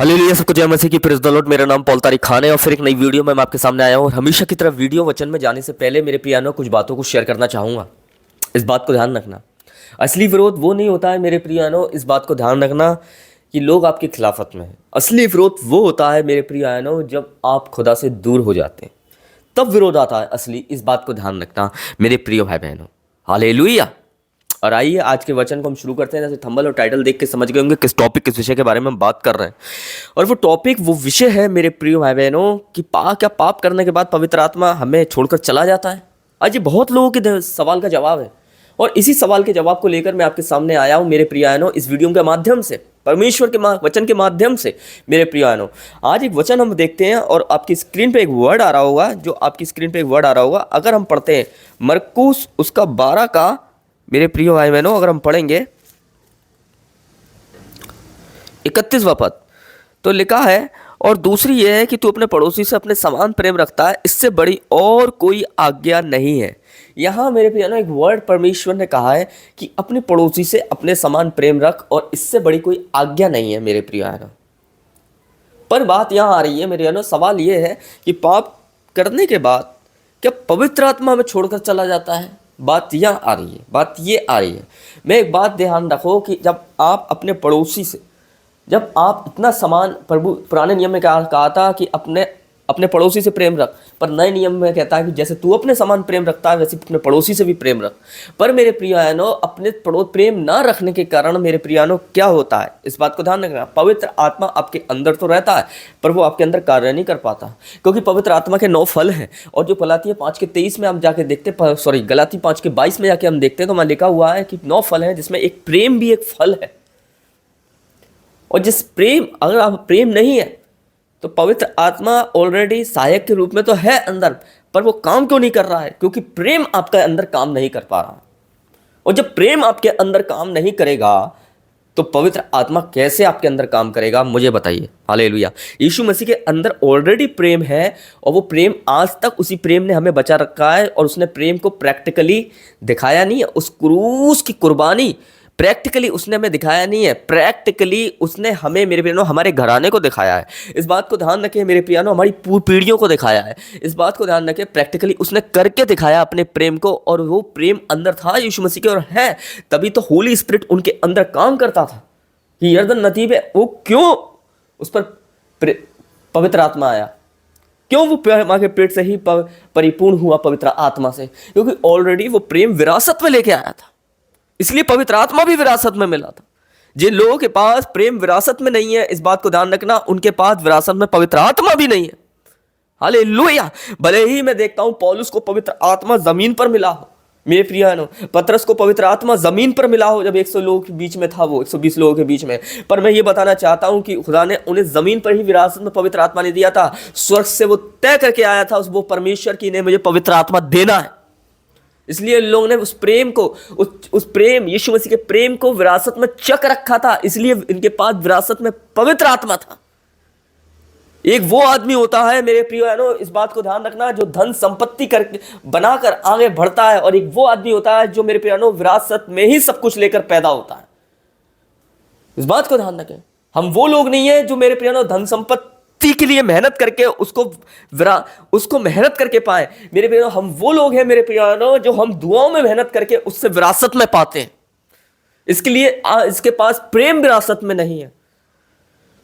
Hallelujah. सबको जय मसीह की। Praise the Lord. मेरा नाम पॉल तारिक खान है और फिर एक नई वीडियो में मैं आपके सामने आया हूँ। और हमेशा की तरह वीडियो वचन में जाने से पहले मेरे प्रियानो कुछ बातों को शेयर करना चाहूँगा। इस बात को ध्यान रखना, असली विरोध वो नहीं होता है मेरे प्रियानो। इस बात को ध्यान रखना कि लोग आपकी खिलाफत में हैं। असली विरोध वो होता है मेरे प्रियानो जब आप खुदा से दूर हो जाते हैं, तब विरोध आता है असली। इस बात को ध्यान रखना मेरे प्रिय भाई बहनों। हालेलुया। और आइए आज के वचन को हम शुरू करते हैं। जैसे थंबनेल और टाइटल देख के समझ गए होंगे किस टॉपिक, किस विषय के बारे में हम बात कर रहे हैं। और वो टॉपिक, वो विषय है मेरे प्रिय भाई बहनों कि क्या पाप करने के बाद पवित्र आत्मा हमें छोड़कर चला जाता है। आज ये बहुत लोगों के सवाल का जवाब है और इसी सवाल के जवाब को लेकर मैं आपके सामने आया हूँ मेरे प्रिय बहनों, इस वीडियो के माध्यम से, परमेश्वर के वचन के माध्यम से। मेरे प्रिय बहनों, आज एक वचन हम देखते हैं और आपकी स्क्रीन पे एक वर्ड आ रहा होगा, जो आपकी स्क्रीन पे एक वर्ड आ रहा होगा। अगर हम पढ़ते हैं मरकुस उसका 12 का, मेरे प्रिय भाई बहनों, अगर हम पढ़ेंगे 31वां पद, तो लिखा है, और दूसरी यह है कि तू अपने पड़ोसी से अपने समान प्रेम रखता है, इससे बड़ी और कोई आज्ञा नहीं है। यहाँ मेरे प्रिय एक वर्ड परमेश्वर ने कहा है कि अपने पड़ोसी से अपने समान प्रेम रख, और इससे बड़ी कोई आज्ञा नहीं है मेरे प्रिय। पर बात यहाँ आ रही है मेरे, सवाल ये है कि पाप करने के बाद क्या पवित्र आत्मा हमें छोड़कर चला जाता है? बात यहाँ आ रही है, बात ये आ रही है। मैं एक बात ध्यान रखो कि जब आप अपने पड़ोसी से, जब आप इतना समान, प्रभु पुराने नियम में कहा था कि अपने पड़ोसी से प्रेम रख, पर नए नियम में कहता है कि जैसे तू अपने समान प्रेम रखता है वैसे अपने पड़ोसी से भी प्रेम रख। पर मेरे प्रियानो, अपने प्रेम ना रखने के कारण मेरे प्रियानो क्या होता है, इस बात को ध्यान रखना। पवित्र आत्मा आपके अंदर तो रहता है पर वो आपके अंदर कार्य नहीं कर पाता, क्योंकि पवित्र आत्मा के 9 फल हैं। और जो गलाती 5:23 में हम जाके देखते, गलाती 5:22 में जाके हम देखते हैं तो वहाँ लिखा हुआ है कि 9 फल हैं, जिसमें एक प्रेम भी एक फल है। और जिस प्रेम, अगर आप प्रेम नहीं है तो पवित्र आत्मा ऑलरेडी सहायक के रूप में तो है अंदर, पर वो काम क्यों नहीं कर रहा है? क्योंकि प्रेम आपका अंदर काम नहीं कर पा रहा। और जब प्रेम आपके अंदर काम नहीं करेगा तो पवित्र आत्मा कैसे आपके अंदर काम करेगा, मुझे बताइए। हालेलुया। यीशु मसीह के अंदर ऑलरेडी प्रेम है और वो प्रेम आज तक उसी प्रेम ने हमें बचा रखा है। और उसने प्रेम को प्रैक्टिकली दिखाया नहीं है, उस क्रूस की कुर्बानी प्रैक्टिकली उसने हमें दिखाया नहीं है, प्रैक्टिकली उसने हमें, मेरे प्रियानो, हमारे घराने को दिखाया है। इस बात को ध्यान रखें मेरे प्रियानो, हमारी पीढ़ियों को दिखाया है। इस बात को ध्यान रखें, प्रैक्टिकली उसने करके दिखाया अपने प्रेम को। और वो प्रेम अंदर था यीशु मसीह के और है, तभी तो होली स्पिरिट उनके अंदर काम करता था कि यरदन नदी पे वो क्यों उस पर पवित्र आत्मा आया, क्यों वो माँ के पेट से ही परिपूर्ण हुआ पवित्र आत्मा से, क्योंकि ऑलरेडी वो प्रेम विरासत में लेके आया था। इसलिए पवित्र आत्मा भी विरासत में मिला था। जिन लोगों के पास प्रेम विरासत में नहीं है, इस बात को ध्यान रखना, उनके पास विरासत में पवित्र आत्मा भी नहीं है। हालेलुया। भले ही मैं देखता हूं पौलुस को पवित्र आत्मा जमीन पर मिला हो, मेरे प्रियानो, पतरस को पवित्र आत्मा जमीन पर मिला हो, जब 100 लोगों के बीच में था, वो 120 लोगों के बीच में। पर मैं ये बताना चाहता हूं कि खुदा ने उन्हें जमीन पर ही विरासत में पवित्र आत्मा नहीं दिया था, स्वर्ग से वो तय करके आया था, वो परमेश्वर की ने मुझे पवित्र आत्मा देना है। इसलिए लोगों ने उस प्रेम को, उस प्रेम, यीशु मसीह के प्रेम को विरासत में चक रखा था। इसलिए इनके पास विरासत में पवित्र आत्मा था। एक वो आदमी होता है मेरे प्रियो, इस बात को ध्यान रखना, जो धन संपत्ति करके बनाकर आगे बढ़ता है, और एक वो आदमी होता है जो मेरे प्रियो विरासत में ही सब कुछ लेकर पैदा होता है। इस बात को ध्यान रखें। हम वो लोग नहीं है जो मेरे प्रियो धन संपत्ति के लिए मेहनत करके उसको मेहनत करके पाए। मेरे प्रियो, हम वो लोग हैं मेरे प्रियो जो हम दुआओं में मेहनत करके उससे विरासत में पाते हैं। इसके लिए इसके पास प्रेम विरासत में नहीं है,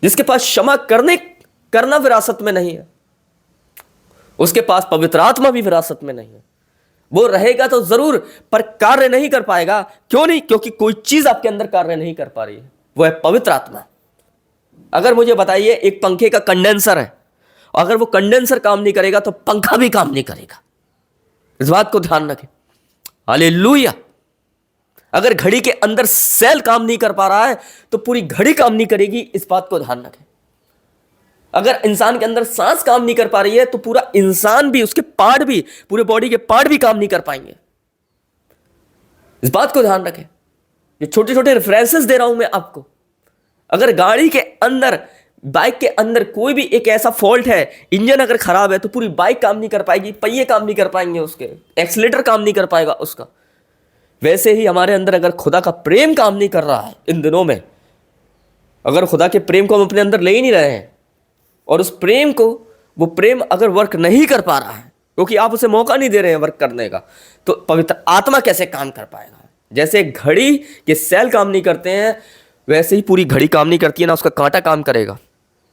जिसके पास क्षमा करना विरासत में नहीं है, उसके पास पवित्र आत्मा भी विरासत में नहीं है। वो रहेगा तो जरूर, पर कार्य नहीं कर पाएगा। क्यों नहीं? क्योंकि कोई चीज आपके अंदर कार्य नहीं कर पा रही है, वो है पवित्र आत्मा। अगर मुझे बताइए, एक पंखे का कंडेंसर है, अगर वो कंडेंसर काम नहीं करेगा तो पंखा भी काम नहीं करेगा। इस बात को ध्यान रखें। हालेलुया। अगर घड़ी के अंदर सेल काम नहीं कर पा रहा है तो पूरी घड़ी काम नहीं करेगी। इस बात को ध्यान रखें। अगर इंसान के अंदर सांस काम नहीं कर पा रही है तो पूरा इंसान भी, उसके पार्ट भी, पूरे बॉडी के पार्ट भी काम नहीं कर पाएंगे। इस बात को ध्यान रखें। ये छोटे छोटे रेफरेंसेस दे रहा हूं मैं आपको। अगर गाड़ी के अंदर, बाइक के अंदर कोई भी एक ऐसा फॉल्ट है, इंजन अगर खराब है, तो पूरी बाइक काम नहीं कर पाएगी, पहिए काम नहीं कर पाएंगे, उसके एक्सीलेटर काम नहीं कर पाएगा उसका। वैसे ही हमारे अंदर अगर खुदा का प्रेम काम नहीं कर रहा है इन दिनों में, अगर खुदा के प्रेम को हम अपने अंदर ले ही नहीं रहे हैं, और उस प्रेम को, वो प्रेम अगर वर्क नहीं कर पा रहा है क्योंकि आप उसे मौका नहीं दे रहे हैं वर्क करने का, तो पवित्र आत्मा कैसे काम कर पाएगा? जैसे घड़ी के सेल काम नहीं करते हैं, वैसे ही पूरी घड़ी काम नहीं करती है ना, उसका कांटा काम करेगा।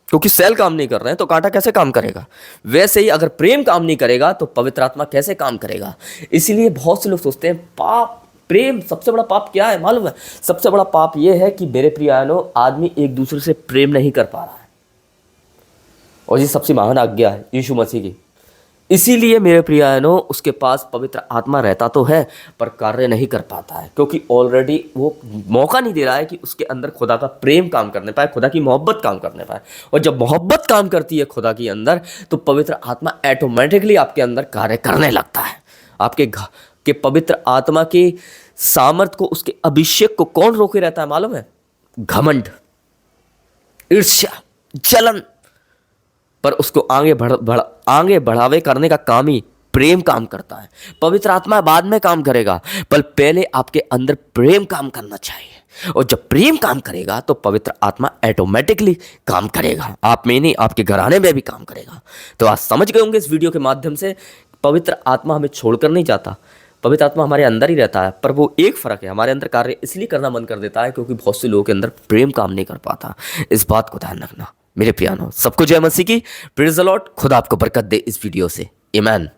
क्योंकि सेल काम नहीं कर रहे हैं तो कांटा कैसे काम करेगा? वैसे ही अगर प्रेम काम नहीं करेगा तो पवित्र आत्मा कैसे काम करेगा? इसीलिए बहुत से लोग सोचते हैं पाप, प्रेम, सबसे बड़ा पाप क्या है मालूम है? सबसे बड़ा पाप यह है कि मेरे प्रियानो, आदमी एक दूसरे से प्रेम नहीं कर पा रहा है, और ये सबसे महान आज्ञा है यीशु मसीह की। इसीलिए मेरे प्रियानो, उसके पास पवित्र आत्मा रहता तो है पर कार्य नहीं कर पाता है, क्योंकि ऑलरेडी वो मौका नहीं दे रहा है कि उसके अंदर खुदा का प्रेम काम करने पाए, खुदा की मोहब्बत काम करने पाए। और जब मोहब्बत काम करती है खुदा के अंदर, तो पवित्र आत्मा ऑटोमेटिकली आपके अंदर कार्य करने लगता है। आपके के पवित्र आत्मा के सामर्थ को, उसके अभिषेक को कौन रोके रहता है मालूम है? घमंड, ईर्ष्या, जलन। पर उसको आगे बढ़ावे करने का काम ही प्रेम काम करता है। पवित्र आत्मा बाद में काम करेगा, पर पहले आपके अंदर प्रेम काम करना चाहिए, और जब प्रेम काम करेगा तो पवित्र आत्मा ऑटोमेटिकली काम करेगा। आप में नहीं, आपके घराने में भी काम करेगा। तो आज समझ गए होंगे इस वीडियो के माध्यम से, पवित्र आत्मा हमें छोड़कर नहीं जाता, पवित्र आत्मा हमारे अंदर ही रहता है। पर वो एक फ़र्क है, हमारे अंदर कार्य इसलिए करना मन कर देता है क्योंकि बहुत से लोगों के अंदर प्रेम काम नहीं कर पाता। इस बात को ध्यान रखना मेरे प्यारो। सबको जय मसीह की, प्रेज़ द लॉर्ड। खुदा आपको बरकत दे इस वीडियो से। आमीन।